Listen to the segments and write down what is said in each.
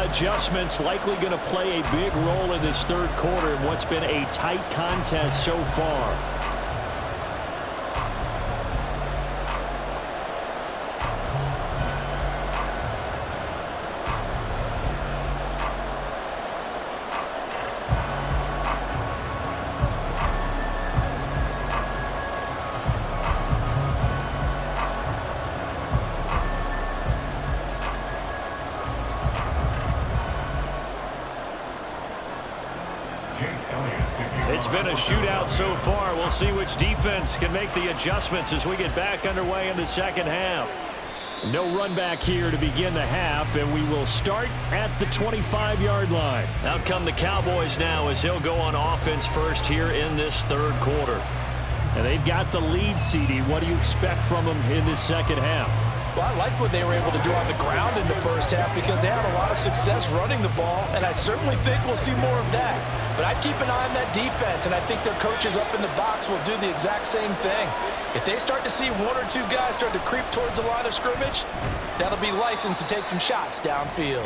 adjustments likely going to play a big role in this third quarter in what's been a tight contest so far. It's been a shootout so far. We'll see which defense can make the adjustments as we get back underway in the second half. No run back here to begin the half, and we will start at the 25-yard line. Out come the Cowboys now as he'll go on offense first here in this third quarter. And they've got the lead, CD. What do you expect from them in this second half? Well, I like what they were able to do on the ground in the first half because they had a lot of success running the ball, and I certainly think we'll see more of that. But I'd keep an eye on that defense, and I think their coaches up in the box will do the exact same thing. If they start to see one or two guys start to creep towards the line of scrimmage, that'll be licensed to take some shots downfield.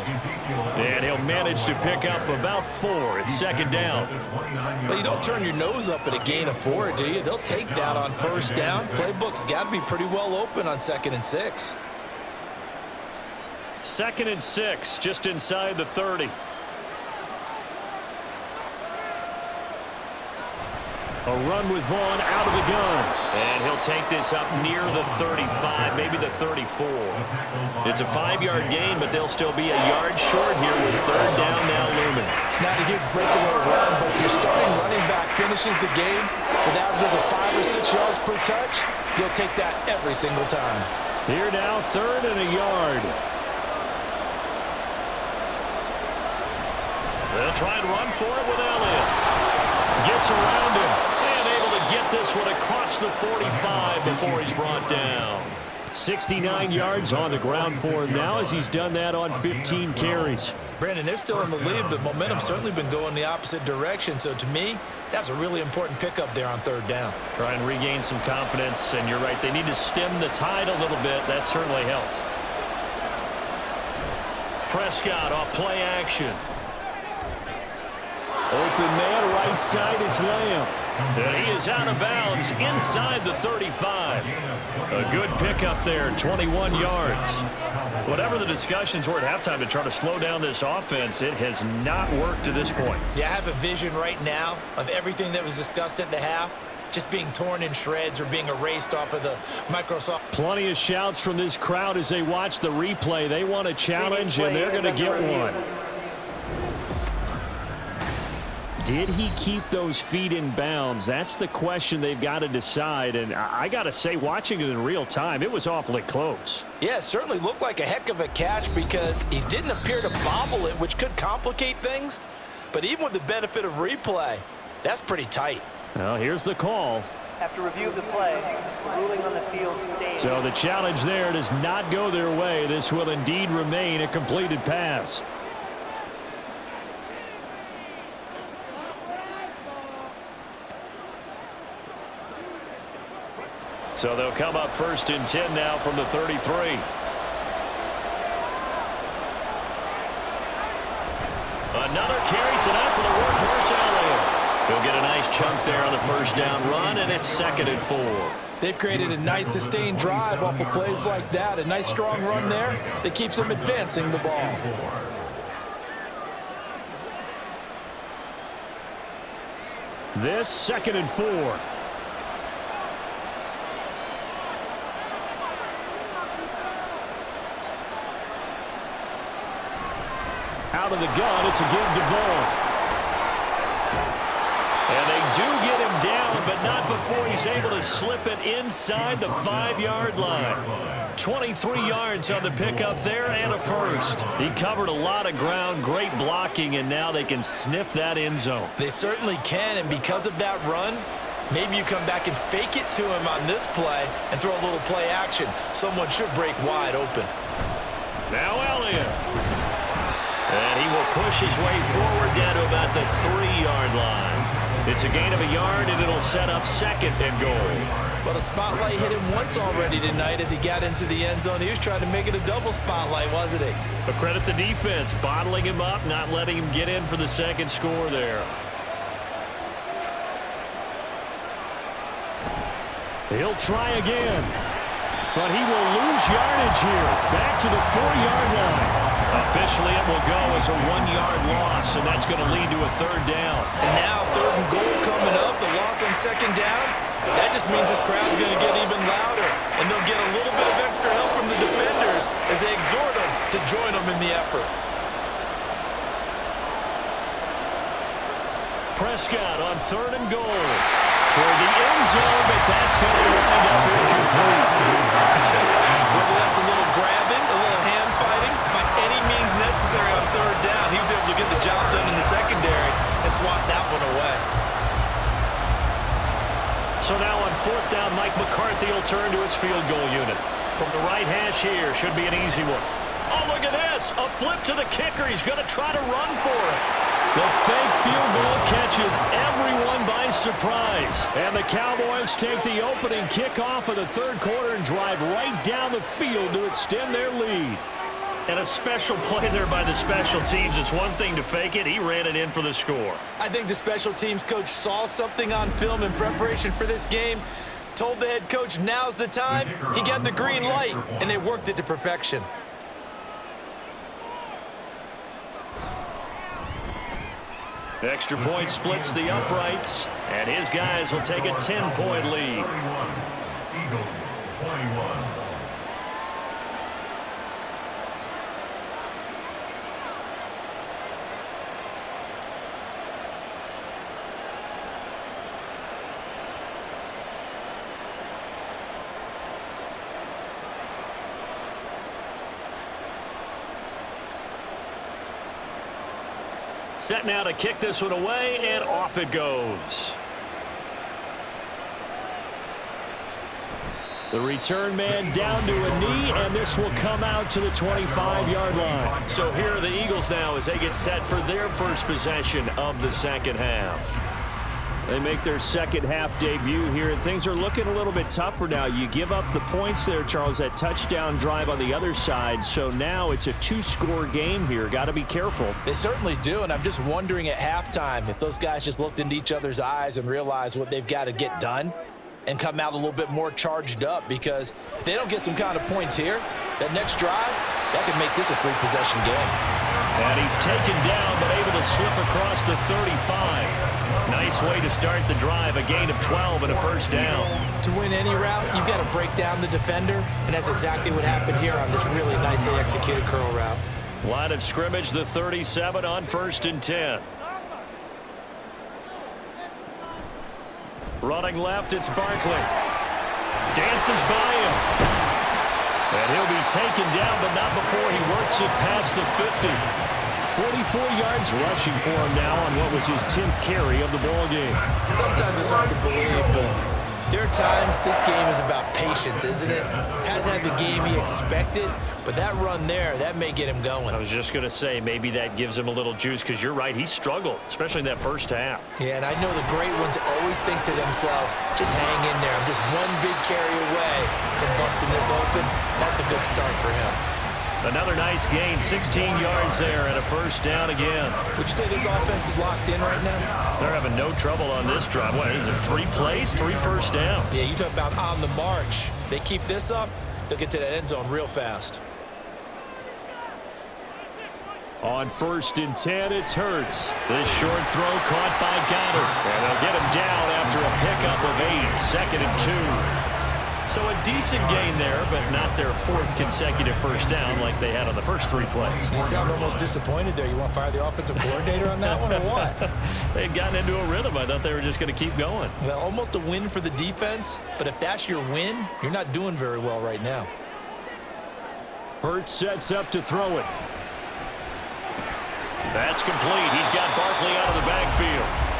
And he'll manage to pick up about 4. It's second down. Well, you don't turn your nose up at a gain of 4, do you? They'll take that on first down. Playbook's got to be pretty well open on 2nd and 6. 2nd and 6, just inside the 30. A run with Vaughn out of the gun. And he'll take this up near the 35, maybe the 34. It's a 5-yard gain, but they'll still be a yard short here with third down now looming. It's not a huge breakaway run, but if your starting running back finishes the game with averages of 5 or 6 yards per touch, you'll take that every single time. Here now, 3rd and a yard. They'll try and run for it with Elliott. Gets around him and able to get this one across the 45 before he's brought down. 69 yards on the ground for him now as he's done that on 15 carries. Brandon, they're still in the lead, but momentum's certainly been going the opposite direction. So to me, that's a really important pickup there on 3rd down. Try and regain some confidence, and you're right, they need to stem the tide a little bit. That certainly helped. Prescott off play action. Open man, right side, it's Lamb. And he is out of bounds inside the 35. A good pickup there, 21 yards. Whatever the discussions were at halftime to try to slow down this offense, it has not worked to this point. Yeah, I have a vision right now of everything that was discussed at the half just being torn in shreds or being erased off of the Microsoft. Plenty of shouts from this crowd as they watch the replay. They want a challenge, and they're going to get one. Did he keep those feet in bounds? That's the question they've got to decide. And I got to say, watching it in real time, it was awfully close. Yeah, it certainly looked like a heck of a catch because he didn't appear to bobble it, which could complicate things. But even with the benefit of replay, that's pretty tight. Well, here's the call. After review of the play, ruling on the field stands. So the challenge there does not go their way. This will indeed remain a completed pass. So they'll come up 1st and 10 now from the 33. Another carry tonight for the workhorse Elliott. He'll get a nice chunk there on the 1st down run, and it's 2nd and 4. They've created a nice sustained drive off of plays like that. A nice strong run there that keeps them advancing the ball. This 2nd and 4. Out of the gun, it's a give to Vaughn. And they do get him down, but not before he's able to slip it inside the 5-yard line. 23 yards on the pickup there and a first. He covered a lot of ground, great blocking, and now they can sniff that end zone. They certainly can, and because of that run, maybe you come back and fake it to him on this play and throw a little play action. Someone should break wide open. Now Elliott. And he will push his way forward down to about the 3-yard line. It's a gain of a yard, and it'll set up 2nd and goal. Well, the spotlight hit him once already tonight as he got into the end zone. He was trying to make it a double spotlight, wasn't he? But credit the defense, bottling him up, not letting him get in for the second score there. He'll try again, but he will lose yardage here. Back to the 4-yard line. Officially, it will go as a 1-yard loss, and that's going to lead to a third down. And now 3rd and goal coming up, the loss on 2nd down. That just means this crowd's going to get even louder, and they'll get a little bit of extra help from the defenders as they exhort them to join them in the effort. Prescott on 3rd and goal. Toward the end zone, but that's going to wind up incomplete. Whether that's a little grabbing, a little hand fighting, by any means necessary on 3rd down, he was able to get the job done in the secondary and swat that one away. So now on 4th down, Mike McCarthy will turn to his field goal unit. From the right hash here, should be an easy one. Oh, look at this. A flip to the kicker. He's going to try to run for it. The fake field goal catches everyone by surprise. And the Cowboys take the opening kickoff of the 3rd quarter and drive right down the field to extend their lead. And a special play there by the special teams. It's one thing to fake it. He ran it in for the score. I think the special teams coach saw something on film in preparation for this game, told the head coach now's the time. He got the green light, and they worked it to perfection. Extra point splits the uprights, and his guys will take a 10-point lead. Eagles 21. Set now to kick this one away, and off it goes. The return man down to a knee, and this will come out to the 25-yard line. So here are the Eagles now as they get set for their first possession of the second half. They make their second half debut here, and things are looking a little bit tougher now. You give up the points there, Charles, that touchdown drive on the other side. So now it's a 2-score game here. Got to be careful. They certainly do, and I'm just wondering at halftime if those guys just looked into each other's eyes and realized what they've got to get done and come out a little bit more charged up, because if they don't get some kind of points here, that next drive, that could make this a 3-possession game. And he's taken down, but able to slip across the 35. Nice way to start the drive, a gain of 12 and a first down. To win any route, you've got to break down the defender, and that's exactly what happened here on this really nicely executed curl route. Line of scrimmage, the 37 on 1st and 10. Running left, it's Barkley. Dances by him. And he'll be taken down, but not before he works it past the 50. 44 yards rushing for him now on what was his 10th carry of the ball game. Sometimes it's hard to believe, but there are times this game is about patience, isn't it? Hasn't had the game he expected, but that run there, that may get him going. I was just going to say, maybe that gives him a little juice, because you're right, he struggled, especially in that first half. Yeah, and I know the great ones always think to themselves, just hang in there. I'm just one big carry away from busting this open. That's a good start for him. Another nice gain, 16 yards there, and a first down again. Would you say this offense is locked in right now? They're having no trouble on this drive. What is it, 3 plays, 3 first downs? Yeah, you talk about on the march. They keep this up, they'll get to that end zone real fast. On 1st and 10, it's Hurts. This short throw caught by Goddard. And they'll get him down after a pickup of 8, 2nd and 2. So a decent gain there, but not their 4th consecutive first down like they had on the first 3 plays. You sound almost disappointed there. You want to fire the offensive coordinator on that one or what? They had gotten into a rhythm. I thought they were just going to keep going. Well, almost a win for the defense, but if that's your win, you're not doing very well right now. Hurts sets up to throw it. That's complete. He's got Barkley out of the backfield.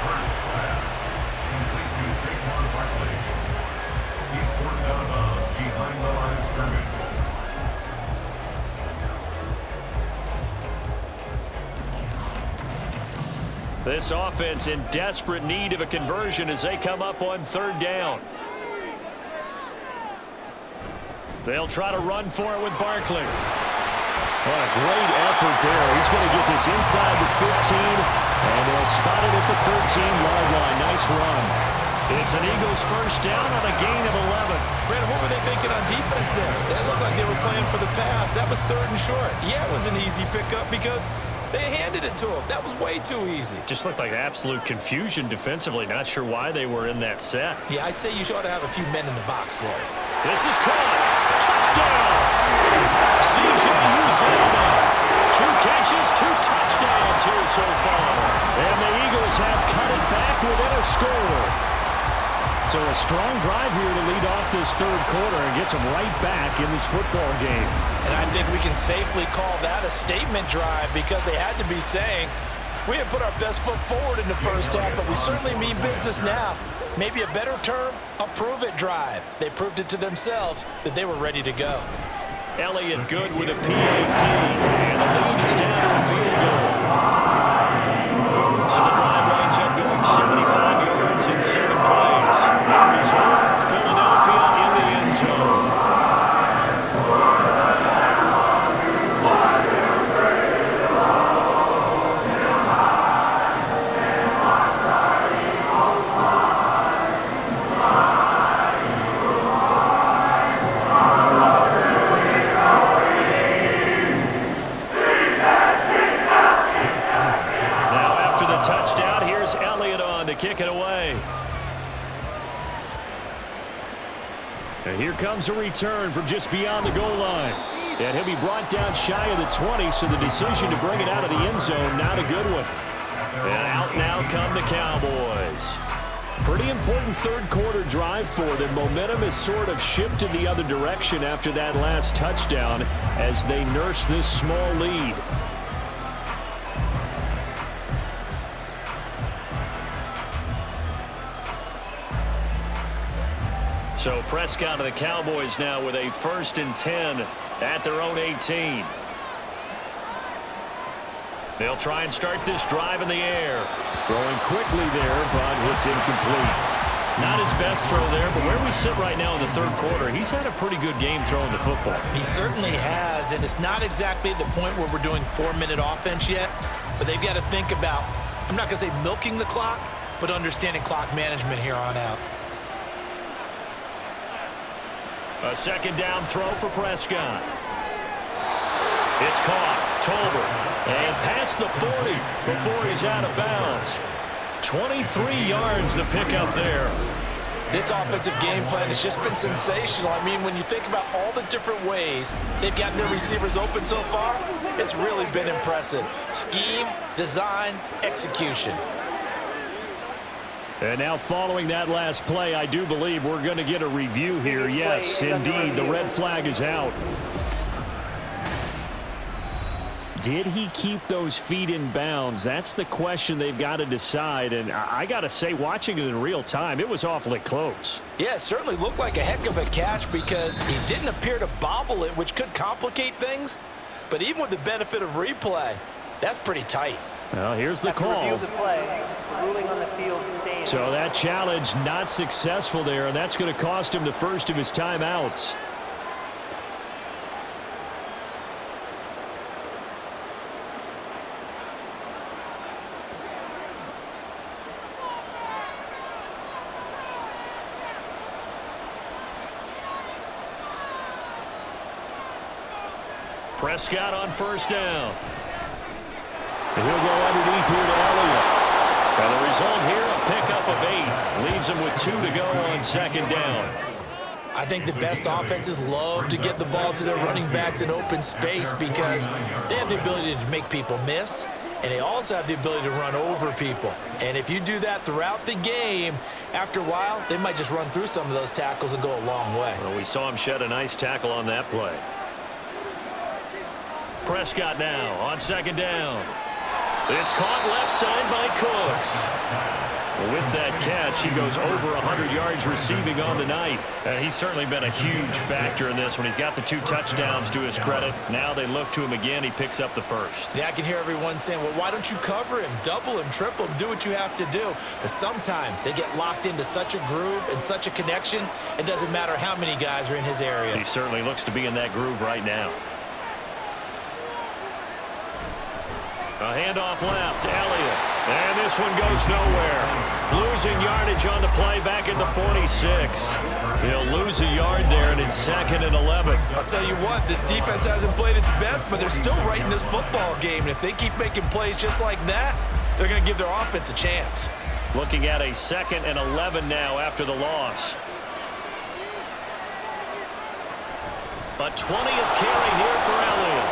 This offense in desperate need of a conversion as they come up on 3rd down. They'll try to run for it with Barkley. What a great effort there. He's going to get this inside the 15, and they'll spot it at the 13-yard line. Nice run. It's an Eagles first down on a gain of 11. Brandon, what were they thinking on defense there? They looked like they were playing for the pass. That was 3rd and short. Yeah, it was an easy pickup because they handed it to him. That was way too easy. Just looked like absolute confusion defensively. Not sure why they were in that set. Yeah, I'd say you ought to have a few men in the box there. This is caught. Touchdown. C.J. Uzomah. 2 catches, 2 touchdowns here so far. And the Eagles have cut it back within a score. So a strong drive here to lead off this 3rd quarter and gets them right back in this football game. And I think we can safely call that a statement drive because they had to be saying, we didn't put our best foot forward in the first half, but we certainly mean business now. Maybe a better term, a prove-it drive. They proved it to themselves that they were ready to go. Elliott good with a PAT, and the lead is down to a field goal. So the drive winds up going 75 yards in 7 plays. The result, Philadelphia in the end zone. Touchdown. Here's Elliott on to kick it away. And here comes a return from just beyond the goal line. And he'll be brought down shy of the 20, so the decision to bring it out of the end zone, not a good one. And out now come the Cowboys. Pretty important 3rd quarter drive for them. Momentum has sort of shifted the other direction after that last touchdown as they nurse this small lead. So Prescott of the Cowboys now with a 1st and 10 at their own 18. They'll try and start this drive in the air. Throwing quickly there, but it's incomplete. Not his best throw there, but where we sit right now in the 3rd quarter, he's had a pretty good game throwing the football. He certainly has, and it's not exactly at the point where we're doing 4-minute offense yet, but they've got to think about, I'm not going to say milking the clock, but understanding clock management here on out. A 2nd down throw for Prescott. It's caught. Tolbert. And past the 40 before he's out of bounds. 23 yards the pickup there. This offensive game plan has just been sensational. I mean, when you think about all the different ways they've gotten their receivers open so far, it's really been impressive. Scheme, design, execution. And now following that last play, I do believe we're going to get a review here. Yes, indeed, the red flag is out. Did he keep those feet in bounds? That's the question they've got to decide. And I got to say, watching it in real time, it was awfully close. Yeah, it certainly looked like a heck of a catch because he didn't appear to bobble it, which could complicate things. But even with the benefit of replay, that's pretty tight. Well, here's the call. So that challenge not successful there, and that's going to cost him the first of his timeouts. Prescott on 1st down. And he'll go underneath here to Elliott. And the result here, a pickup of 8. Leaves him with 2 to go on 2nd down. I think the best offenses love to get the ball to their running backs in open space because they have the ability to make people miss, and they also have the ability to run over people. And if you do that throughout the game, after a while, they might just run through some of those tackles and go a long way. Well, we saw him shed a nice tackle on that play. Prescott now on 2nd down. It's caught left side by Cooks. With that catch, he goes over 100 yards receiving on the night. And he's certainly been a huge factor in this one. He's got the 2 touchdowns to his credit. Now they look to him again. He picks up the first. Yeah, I can hear everyone saying, well, why don't you cover him, double him, triple him, do what you have to do. But sometimes they get locked into such a groove and such a connection, it doesn't matter how many guys are in his area. He certainly looks to be in that groove right now. A handoff left, Elliott. And this one goes nowhere. Losing yardage on the play back at the 46. They'll lose a yard there, and it's 2nd and 11. I'll tell you what, this defense hasn't played its best, but they're still right in this football game. And if they keep making plays just like that, they're going to give their offense a chance. Looking at a 2nd and 11 now after the loss. A 20th carry here for Elliott.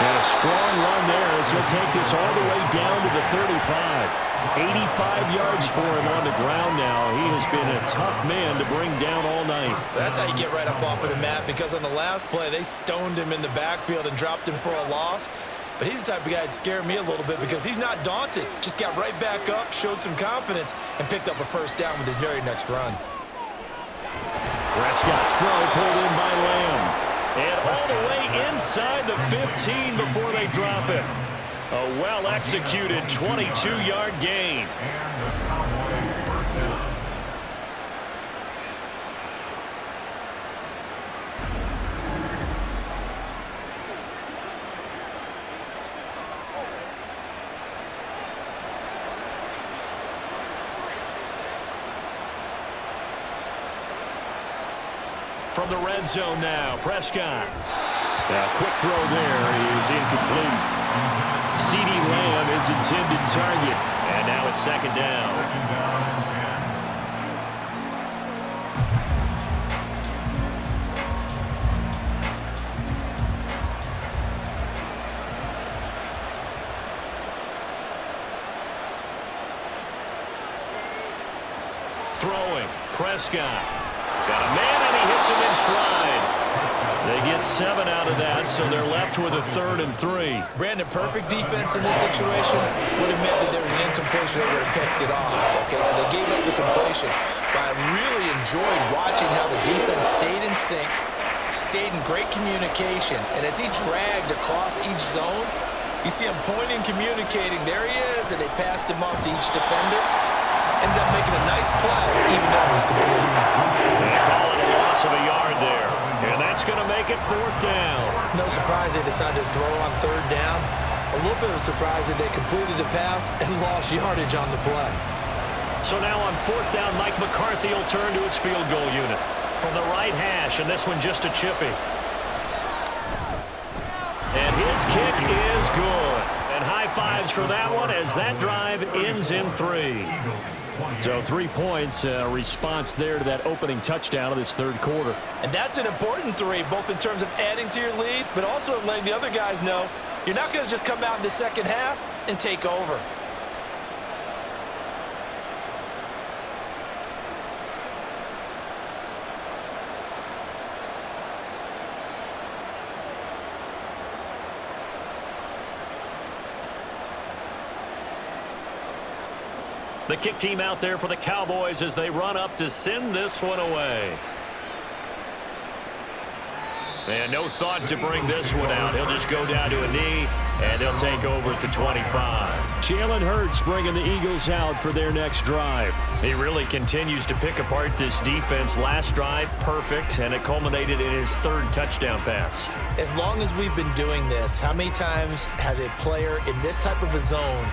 And a strong run there as he'll take this all the way down to the 35. 85 yards for him on the ground now. He has been a tough man to bring down all night. That's how you get right up off of the mat, because on the last play, they stoned him in the backfield and dropped him for a loss. But he's the type of guy that scared me a little bit because he's not daunted. Just got right back up, showed some confidence, and picked up a first down with his very next run. Prescott's throw pulled in by Lamb. And all the way inside the 15 before they drop it. A well-executed 22-yard gain. From the red zone now, Prescott. A quick throw there is incomplete. CeeDee Lamb is intended target. And now it's 2nd down. Throwing, Prescott. Got a man, and he hits him in stride. They get 7 out of that, so they're left with a 3rd and 3. Brandon, perfect defense in this situation would have meant that there was an incompletion. They would have picked it off. Okay, so they gave up the completion. But I really enjoyed watching how the defense stayed in sync, stayed in great communication, and as he dragged across each zone, you see him pointing, communicating. There he is, and they passed him off to each defender. Ended up making a nice play, even though it was complete. They call it a loss of a yard there. And that's going to make it 4th down. No surprise they decided to throw on 3rd down. A little bit of a surprise that they completed the pass and lost yardage on the play. So now on 4th down, Mike McCarthy will turn to his field goal unit. From the right hash, and this one just a chippy. And his kick is good. And high fives for that one as that drive ends in 3. So 3 points, response there to that opening touchdown of this 3rd quarter. And that's an important 3, both in terms of adding to your lead, but also letting the other guys know you're not going to just come out in the second half and take over. The kick team out there for the Cowboys as they run up to send this one away. And no thought to bring this one out. He'll just go down to a knee, and they'll take over at the 25. Jalen Hurts bringing the Eagles out for their next drive. He really continues to pick apart this defense. Last drive, perfect, and it culminated in his 3rd touchdown pass. As long as we've been doing this, how many times has a player in this type of a zone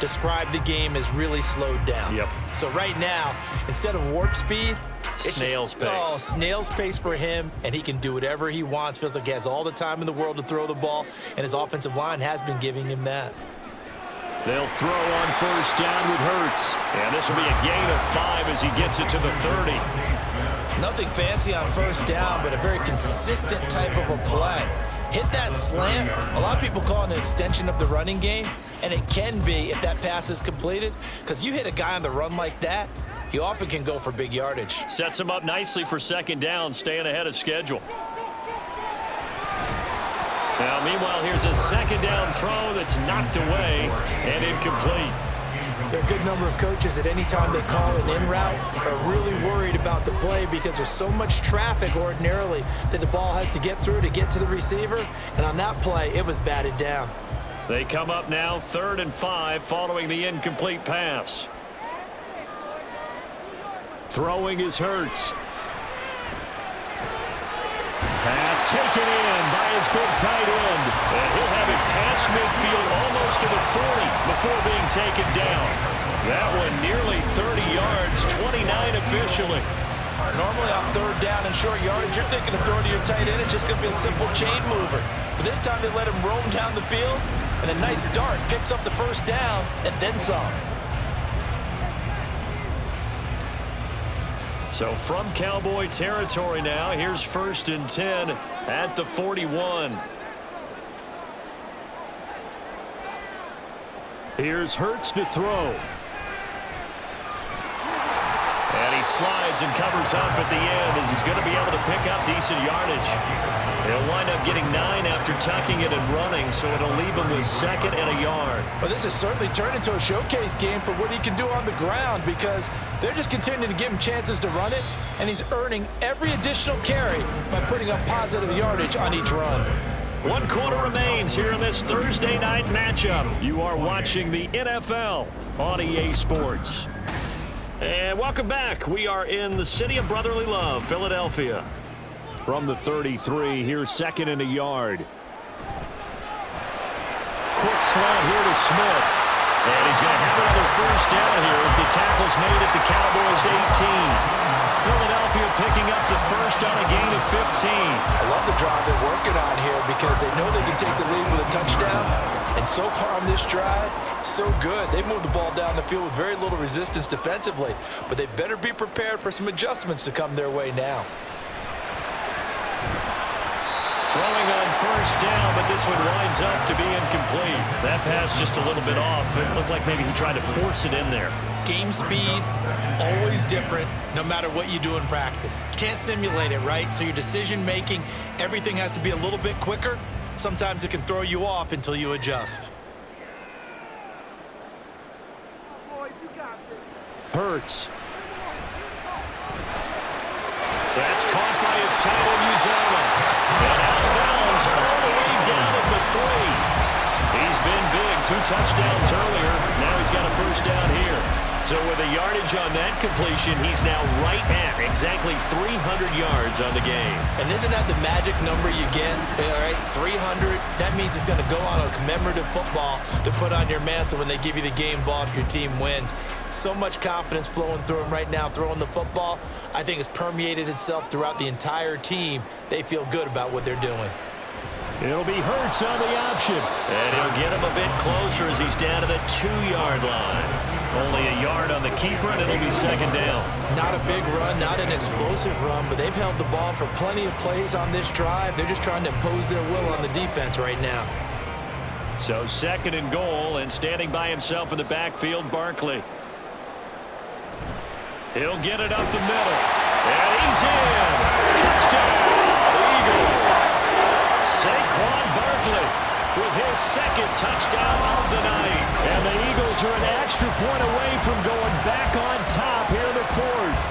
described the game as really slowed down? Yep. So right now, instead of warp speed, it's snail's pace. Oh, snail's pace for him, and he can do whatever he wants. Feels like he has all the time in the world to throw the ball, and his offensive line has been giving him that. They'll throw on 1st down with Hurts. And this will be a gain of 5 as he gets it to the 30. Nothing fancy on 1st down, but a very consistent type of a play. Hit that slant. A lot of people call it an extension of the running game, and it can be if that pass is completed, because you hit a guy on the run like that, you often can go for big yardage. Sets him up nicely for 2nd down, staying ahead of schedule. Now, meanwhile, here's a 2nd down throw that's knocked away and incomplete. There are a good number of coaches that any time they call an in route are really worried about the play because there's so much traffic ordinarily that the ball has to get through to get to the receiver. And on that play, it was batted down. They come up now 3rd and 5 following the incomplete pass. Throwing is Hurts. Pass taken in by his big tight end. And he'll have it past midfield almost to the 40 before being taken down. That one nearly 30 yards, 29 officially. Normally on 3rd down and short yardage, you're thinking of throwing to your tight end. It's just going to be a simple chain mover. But this time they let him roam down the field, and a nice dart picks up the 1st down and then some. So from Cowboy territory now, here's 1st and 10 at the 41. Here's Hurts to throw. And he slides and covers up at the end as he's going to be able to pick up decent yardage. He'll wind up getting 9 after tucking it and running, so it'll leave him with 2nd and a yard. Well, this has certainly turned into a showcase game for what he can do on the ground because they're just continuing to give him chances to run it, and he's earning every additional carry by putting up positive yardage on each run. 1 quarter remains here in this Thursday night matchup. You are watching the NFL on EA Sports. And welcome back. We are in the city of brotherly love, Philadelphia. From the 33, here's 2nd and a yard. Quick slant here to Smith. And he's going to have another 1st down here as the tackle's made at the Cowboys' 18. Philadelphia picking up the 1st on a gain of 15. I love the drive they're working on here because they know they can take the lead with a touchdown. And so far on this drive, so good. They moved the ball down the field with very little resistance defensively, but they better be prepared for some adjustments to come their way now. Throwing on 1st down, but this one winds up to be incomplete. That pass just a little bit off. It looked like maybe he tried to force it in there. Game speed, always different, no matter what you do in practice. You can't simulate it, right? So your decision making, everything has to be a little bit quicker. Sometimes it can throw you off until you adjust. Hurts. That's caught by his tight end, Uzoma. And out of bounds all the way down at the 3. He's been big. 2 touchdowns earlier. Now he's got a 1st down here. So with a yardage on that completion, he's now right at exactly 300 yards on the game. And isn't that the magic number you get? All right, 300. That means it's going to go on a commemorative football to put on your mantle when they give you the game ball if your team wins. So much confidence flowing through him right now, throwing the football. I think it's permeated itself throughout the entire team. They feel good about what they're doing. It'll be Hurts on the option. And he'll get him a bit closer as he's down to the 2-yard line. Only a yard on the keeper, and it'll be 2nd down. Not a big run, not an explosive run, but they've held the ball for plenty of plays on this drive. They're just trying to impose their will on the defense right now. So 2nd and goal, and standing by himself in the backfield, Barkley. He'll get it up the middle. And he's in. Touchdown, Eagles. Saquon Barkley with his 2nd touchdown of the night. And the Eagles are an extra point away from going back on top here in the 4th.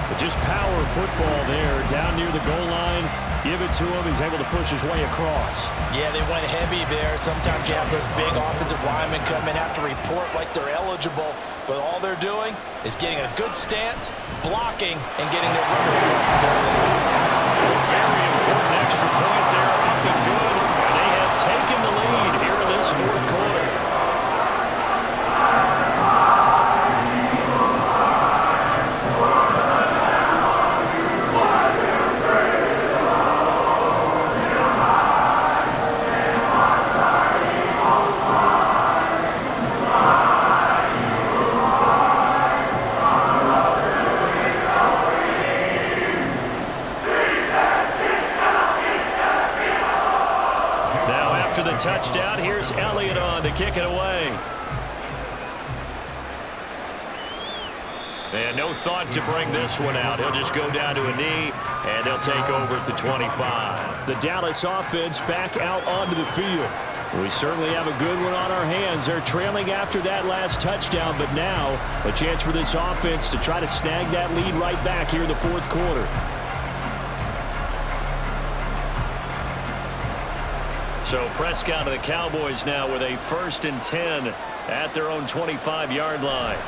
But just power football there, down near the goal line. Give it to him. He's able to push his way across. Yeah, they went heavy there. Sometimes you have those big offensive linemen come in, have to report like they're eligible. But all they're doing is getting a good stance, blocking, and getting their runner across the goal line. Very important extra point there, up and good. And they have taken the lead here in this 4th quarter. After the touchdown, here's Elliott on to kick it away. And no thought to bring this one out. He'll just go down to a knee, and they'll take over at the 25. The Dallas offense back out onto the field. We certainly have a good one on our hands. They're trailing after that last touchdown, but now a chance for this offense to try to snag that lead right back here in the fourth quarter. So Prescott of the Cowboys now with a 1st and 10 at their own 25-yard line.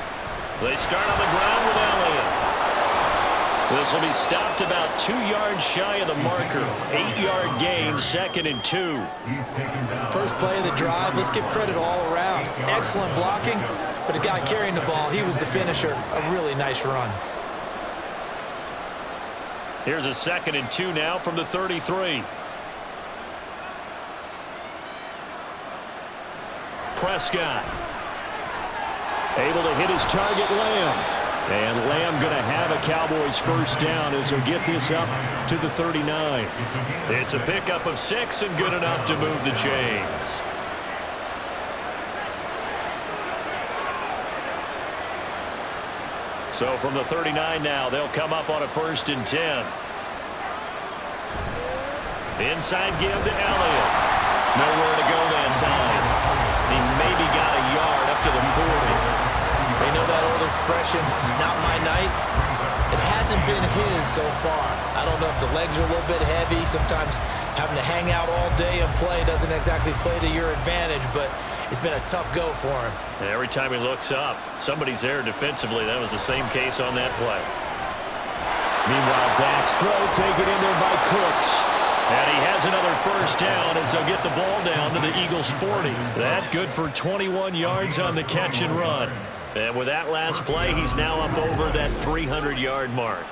They start on the ground with Elliott. This will be stopped about 2 yards shy of the marker. 8-yard gain, 2nd and 2. First play of the drive, let's give credit all around. Excellent blocking, but the guy carrying the ball, he was the finisher. A really nice run. Here's a 2nd and 2 now from the 33. Prescott able to hit his target, Lamb. And Lamb going to have a Cowboys 1st down as he'll get this up to the 39. It's a pickup of 6 and good enough to move the chains. So from the 39 now, they'll come up on a 1st and 10. Inside give to Elliott. Nowhere to go that time. He maybe got a yard up to the 40. They know that old expression, it's not my night. It hasn't been his so far. I don't know if the legs are a little bit heavy. Sometimes having to hang out all day and play doesn't exactly play to your advantage, but it's been a tough go for him. And every time he looks up, somebody's there defensively. That was the same case on that play. Meanwhile, Dak's throw taken in there by Cooks. And he has another 1st down as they'll get the ball down to the Eagles' 40. That good for 21 yards on the catch and run. And with that last play, he's now up over that 300-yard mark.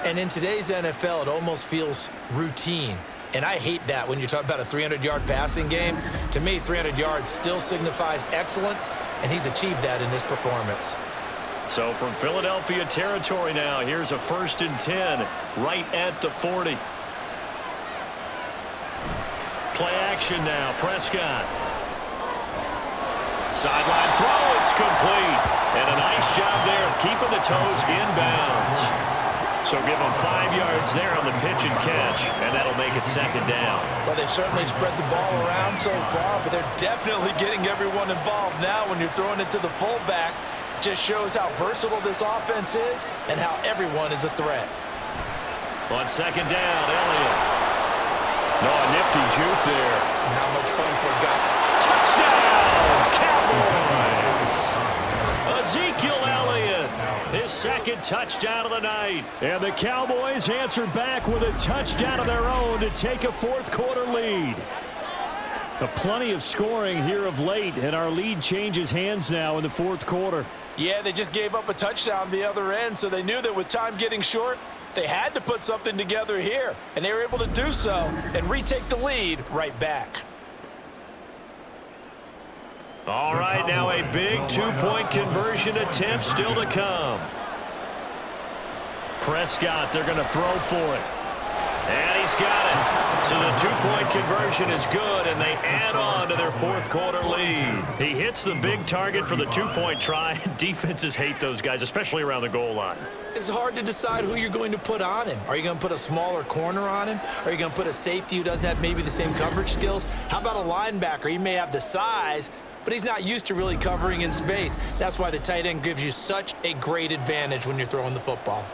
And in today's NFL, it almost feels routine. And I hate that when you talk about a 300-yard passing game. To me, 300 yards still signifies excellence, and he's achieved that in this performance. So from Philadelphia territory now, here's a 1st and 10 right at the 40. Play action now, Prescott. Sideline throw, it's complete. And a nice job there of keeping the toes inbounds. So give them 5 yards there on the pitch and catch, and that'll make it 2nd down. Well, they've certainly spread the ball around so far, but they're definitely getting everyone involved now when you're throwing it to the fullback. Just shows how versatile this offense is and how everyone is a threat. On 2nd down, Elliott. No, a nifty juke there. Not much fun for a guy. Touchdown, Cowboys! Ezekiel Elliott, his 2nd touchdown of the night. And the Cowboys answer back with a touchdown of their own to take a 4th quarter lead. Plenty of scoring here of late, and our lead changes hands now in the 4th quarter. Yeah, they just gave up a touchdown the other end, so they knew that with time getting short, they had to put something together here, and they were able to do so and retake the lead right back. All right, now a big 2-point conversion attempt still to come. Prescott, they're going to throw for it. And he's got it. So the 2-point conversion is good, and they add on to their 4th quarter lead. He hits the big target for the 2-point try. Defenses hate those guys, especially around the goal line. It's hard to decide who you're going to put on him. Are you going to put a smaller corner on him? Are you going to put a safety who doesn't have maybe the same coverage skills? How about a linebacker? He may have the size, but he's not used to really covering in space. That's why the tight end gives you such a great advantage when you're throwing the football.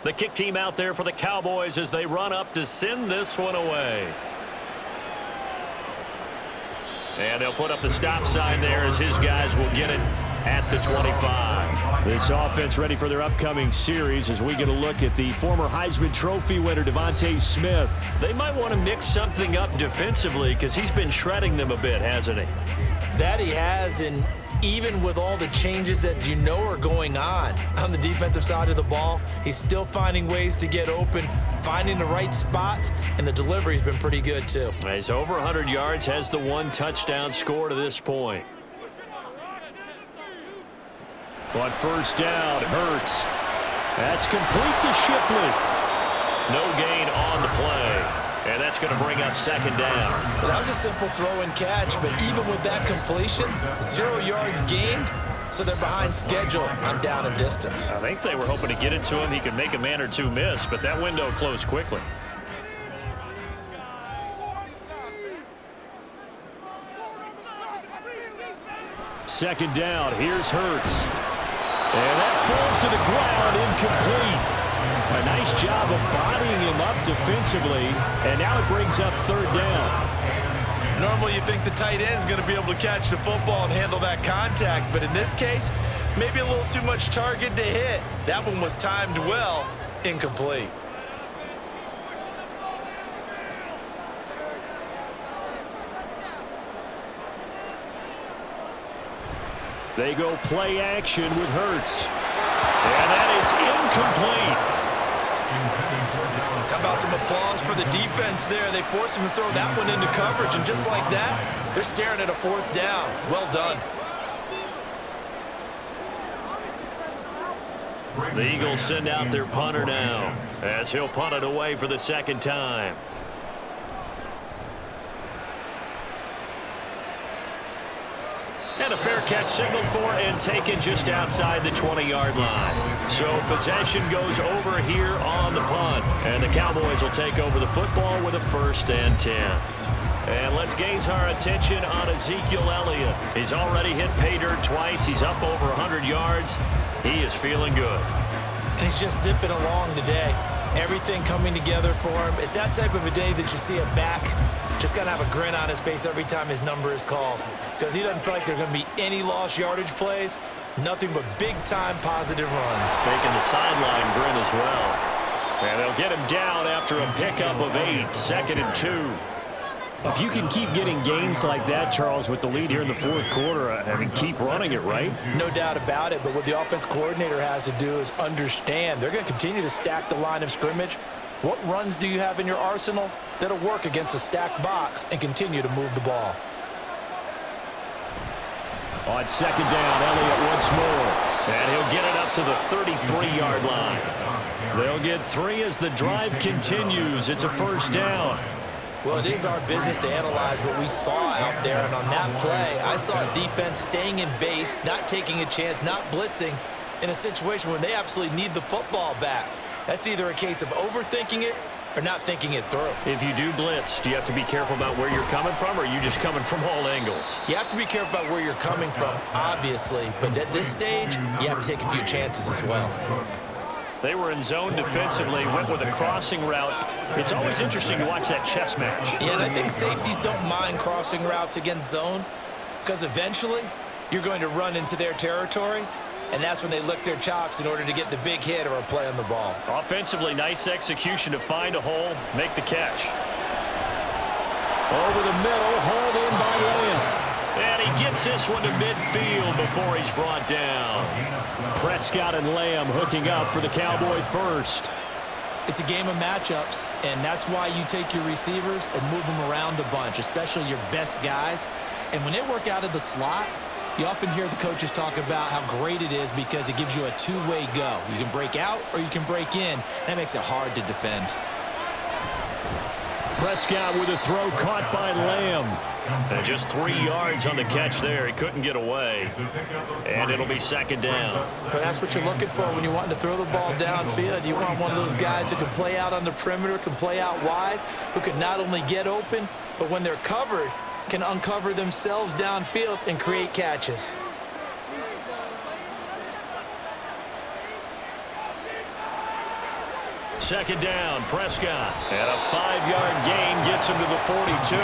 The kick team out there for the Cowboys as they run up to send this one away. And they'll put up the stop sign there as his guys will get it at the 25. This offense ready for their upcoming series as we get a look at the former Heisman Trophy winner, Devontae Smith. They might want to mix something up defensively because he's been shredding them a bit, hasn't he? That he has, and even with all the changes that you know are going on the defensive side of the ball, he's still finding ways to get open, finding the right spots, and the delivery's been pretty good too. He's over 100 yards, has the 1 touchdown score to this point. On 1st down, Hurts. That's complete to Shipley. No gain on the that's going to bring up second down. Well, that was a simple throw and catch, but even with that completion, 0 yards gained, so they're behind schedule on down and distance. I think they were hoping to get it to him. He could make a man or two miss, but that window closed quickly. Second down, here's Hurts. And that falls to the ground, incomplete. A nice job of bodying him up defensively, and now it brings up third down. Normally you think the tight end's going to be able to catch the football and handle that contact, but in this case, maybe a little too much target to hit. That one was timed well, incomplete. They go play action with Hurts. And that is incomplete. How about some applause for the defense there? They forced him to throw that one into coverage, and just like that, they're staring at a fourth down. Well done. The Eagles send out their punter now, as he'll punt it away for the second time. And a fair catch signaled for and taken just outside the 20-yard line. So possession goes over here on the punt. And the Cowboys will take over the football with a 1st and 10. And let's gaze our attention on Ezekiel Elliott. He's already hit pay dirt twice. He's up over 100 yards. He is feeling good. And he's just zipping along today. Everything coming together for him. It's that type of a day that you see a back just got to have a grin on his face every time his number is called, because he doesn't feel like there are going to be any lost yardage plays, nothing but big-time positive runs. Taking the sideline grin as well. And they'll get him down after a pickup of 8, 2nd and 2. If you can keep getting gains like that, Charles, with the lead here in the fourth quarter, I mean, keep running it, right? No doubt about it, but what the offense coordinator has to do is understand they're going to continue to stack the line of scrimmage. What runs do you have in your arsenal that'll work against a stacked box and continue to move the ball? On second down, Elliott once more. And he'll get it up to the 33-yard line. They'll get 3 as the drive continues. It's a 1st down. Well, it is our business to analyze what we saw out there, and on that play, I saw a defense staying in base, not taking a chance, not blitzing, in a situation where they absolutely need the football back. That's either a case of overthinking it or not thinking it through. If you do blitz, do you have to be careful about where you're coming from, or are you just coming from all angles? You have to be careful about where you're coming from, obviously, but at this stage, you have to take a few chances as well. They were in zone defensively, went with a crossing route. It's always interesting to watch that chess match. Yeah, and I think safeties don't mind crossing routes against zone, because eventually you're going to run into their territory, and that's when they lick their chops in order to get the big hit or a play on the ball. Offensively, nice execution to find a hole, make the catch. Over the middle, hauled in by Williams. And he gets this one to midfield before he's brought down. Prescott and Lamb hooking up for the Cowboy first. It's a game of matchups, and that's why you take your receivers and move them around a bunch, especially your best guys. And when they work out of the slot, you often hear the coaches talk about how great it is because it gives you a two-way go. You can break out or you can break in. That makes it hard to defend. Prescott with a throw caught by Lamb. And just 3 yards on the catch there. He couldn't get away. And it'll be second down. But that's what you're looking for when you want to throw the ball downfield. You want one of those guys who can play out on the perimeter, can play out wide, who can not only get open, but when they're covered, can uncover themselves downfield and create catches. Second down, Prescott. And a 5-yard gain gets him to the 42.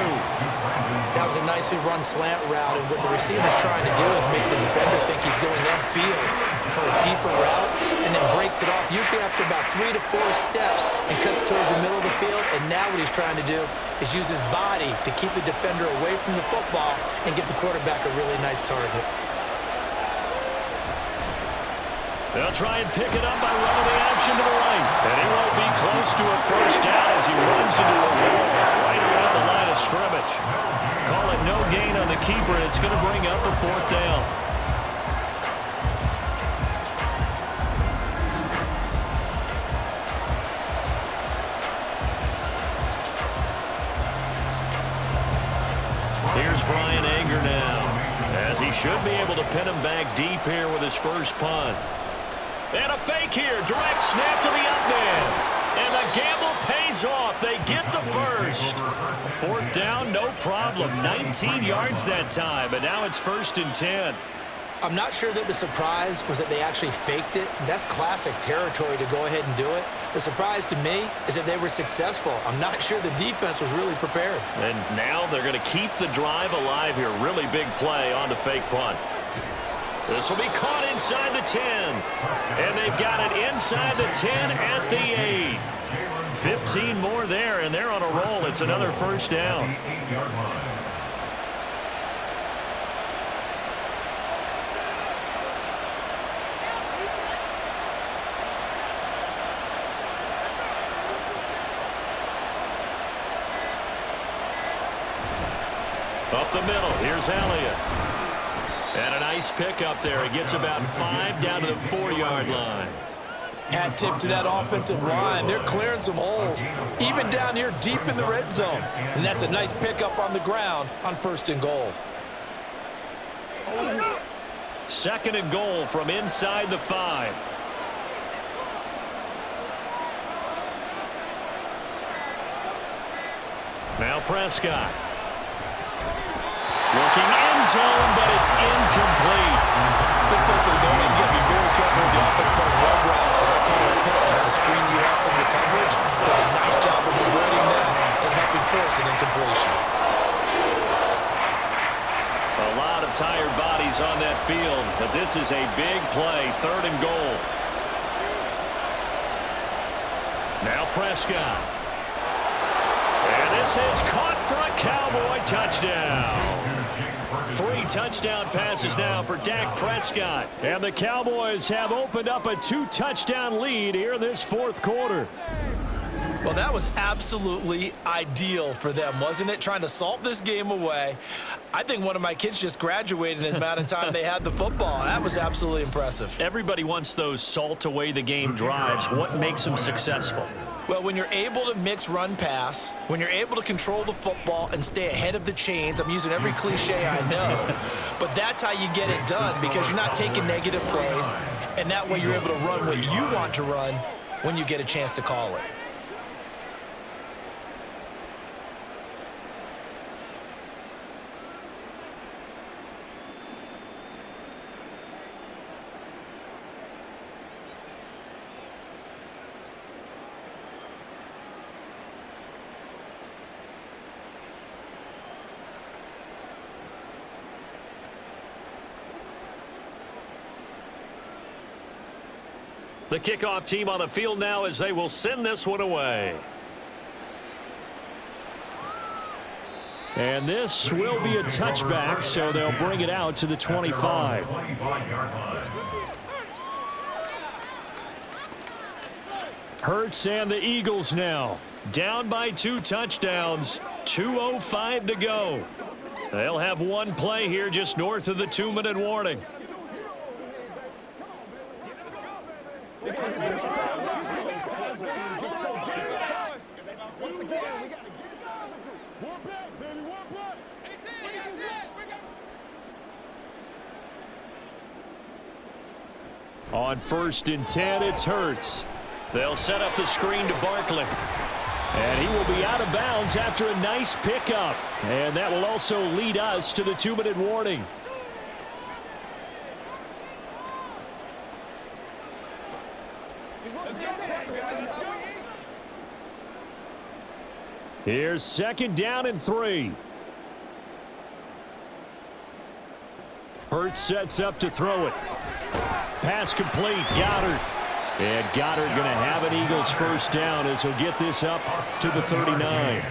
That was a nicely run slant route, and what the receiver's trying to do is make the defender think he's going upfield for a deeper route, and then breaks it off, usually after about 3 to 4 steps, and cuts towards the middle of the field. And now what he's trying to do is use his body to keep the defender away from the football and give the quarterback a really nice target. They'll try and pick it up by running the option to the right. And he won't be close to a first down as he runs into a wall right around the line of scrimmage. Call it no gain on the keeper, and it's going to bring up a 4th down. Here's Brian Anger now, as he should be able to pin him back deep here with his first punt. And a fake here, direct snap to the up man. And the gamble pays off. They get the first. Fourth down, no problem. 19 yards that time, but now it's 1st and 10. I'm not sure that the surprise was that they actually faked it. That's classic territory to go ahead and do it. The surprise to me is that they were successful. I'm not sure the defense was really prepared. And now they're going to keep the drive alive here. Really big play on the fake punt. This will be caught inside the 10. And they've got it inside the 10 at the 8. 15 more there, and they're on a roll. It's another first down. Up the middle, here's Elliott. And a nice pickup there. He gets about 5 down to the 4-yard line. Hat tip to that offensive line. They're clearing some holes, even down here deep in the red zone. And that's a nice pickup on the ground on 1st and goal. 2nd and goal from inside the 5. Now Prescott. Looking end zone, but it's incomplete. This goes to the goal. You got to be very careful with the offense calls rub routes or call a pitch, trying to screen you off from your coverage. Does a nice job of avoiding that and helping force an incompletion. A lot of tired bodies on that field, but this is a big play. 3rd and goal. Now Prescott. And this is caught for a Cowboy touchdown. 3 touchdown passes now for Dak Prescott. And the Cowboys have opened up a 2-touchdown lead here in this 4th quarter. Well, that was absolutely ideal for them, wasn't it? Trying to salt this game away. I think one of my kids just graduated in the amount of time they had the football. That was absolutely impressive. Everybody wants those salt away the game drives. What makes them successful? Well, when you're able to mix run-pass, when you're able to control the football and stay ahead of the chains, I'm using every cliche I know, but that's how you get it done because you're not taking negative plays, and that way you're able to run what you want to run when you get a chance to call it. The kickoff team on the field now as they will send this one away. And this will be a touchback, so they'll bring it out to the 25. Hurts and the Eagles now down by 2 touchdowns. 2:05 to go. They'll have one play here just north of the 2-minute warning. On 1st and 10, it's Hurts. They'll set up the screen to Barkley. And he will be out of bounds after a nice pickup. And that will also lead us to the 2-minute warning. Here's 2nd down and 3. Hurts sets up to throw it. Pass complete, Goddard. And Goddard going to have an Eagles first down as he'll get this up to the 39.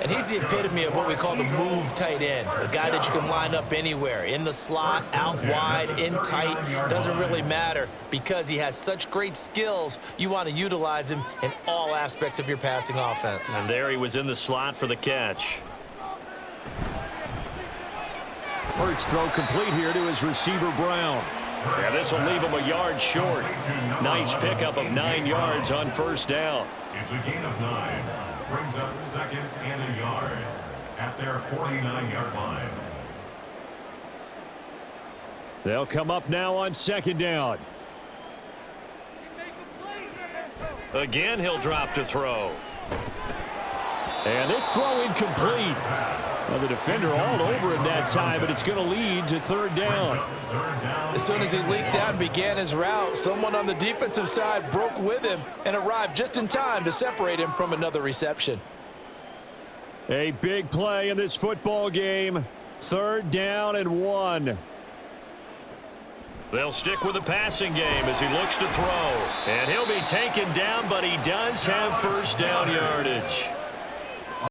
And he's the epitome of what we call the move tight end, a guy that you can line up anywhere, in the slot, out wide, in tight, doesn't really matter because he has such great skills. You want to utilize him in all aspects of your passing offense. And there he was in the slot for the catch. Hurts throw complete here to his receiver, Brown. And this will leave him a yard short. Nice pickup of 9 yards on 1st down. It's a gain of 9. Brings up 2nd and a yard. at their 49-yard line. They'll come up now on second down. Again, he'll drop to throw. And this throw incomplete. Well, the defender all over him that time, but it's going to lead to third down. As soon as he leaked out and began his route, someone on the defensive side broke with him and arrived just in time to separate him from another reception. A big play in this football game. Third down and 1. They'll stick with the passing game as he looks to throw. And he'll be taken down, but he does have first down yardage.